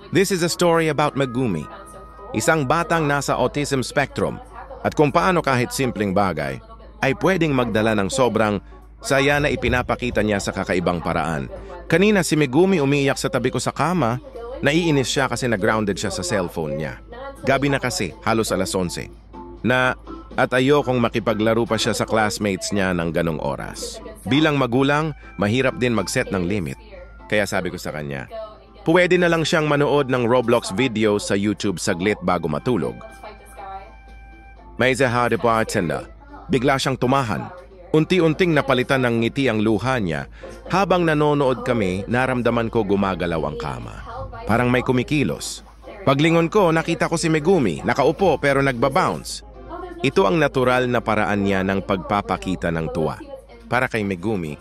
This is a story about Megumi, isang batang nasa autism spectrum, at kung paano kahit simpleng bagay ay pwedeng magdala ng sobrang saya na ipinapakita niya sa kakaibang paraan. Kanina si Megumi umiiyak sa tabi ko sa kama, naiinis siya kasi na-grounded siya sa cellphone niya. Gabi na kasi, halos alas 11. At ayokong makipaglaro pa siya sa classmates niya ng ganong oras. Bilang magulang, mahirap din mag-set ng limit. Kaya sabi ko sa kanya, pwede na lang siyang manood ng Roblox videos sa YouTube saglit bago matulog. May zahade pa atenda. Bigla siyang tumahan. Unti-unting napalitan ng ngiti ang luha niya. Habang nanonood kami, naramdaman ko gumagalaw ang kama. Parang may kumikilos. Paglingon ko, nakita ko si Megumi, nakaupo pero nagbabounce. Ito ang natural na paraan niya ng pagpapakita ng tuwa. Para kay Megumi,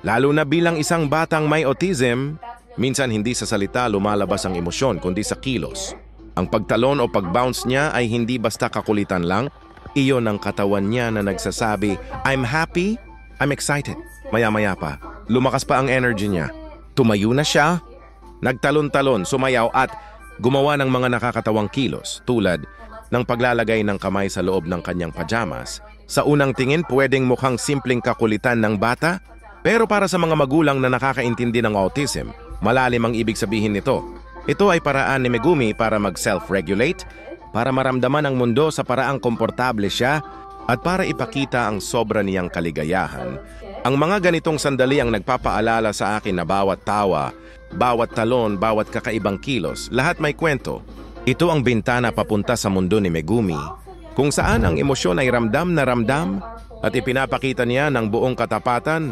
lalo na bilang isang batang may autism, minsan hindi sa salita lumalabas ang emosyon kundi sa kilos. Ang pagtalon o pagbounce niya ay hindi basta kakulitan lang, iyon ang katawan niya na nagsasabi, I'm happy, I'm excited. Maya-maya pa, lumakas pa ang energy niya. Tumayo na siya, nagtalon-talon, sumayaw at gumawa ng mga nakakatawang kilos tulad ng paglalagay ng kamay sa loob ng kanyang pajamas. Sa unang tingin, pwedeng mukhang simpleng kakulitan ng bata, pero para sa mga magulang na nakakaintindi ng autism, malalim ang ibig sabihin nito. Ito ay paraan ni Megumi para mag-self-regulate, para maramdaman ang mundo sa paraang komportable siya, at para ipakita ang sobra niyang kaligayahan. Ang mga ganitong sandali ang nagpapaalala sa akin na bawat tawa, bawat talon, bawat kakaibang kilos, lahat may kwento. Ito ang bintana papunta sa mundo ni Megumi, kung saan ang emosyon ay ramdam na ramdam at ipinapakita niya ng buong katapatan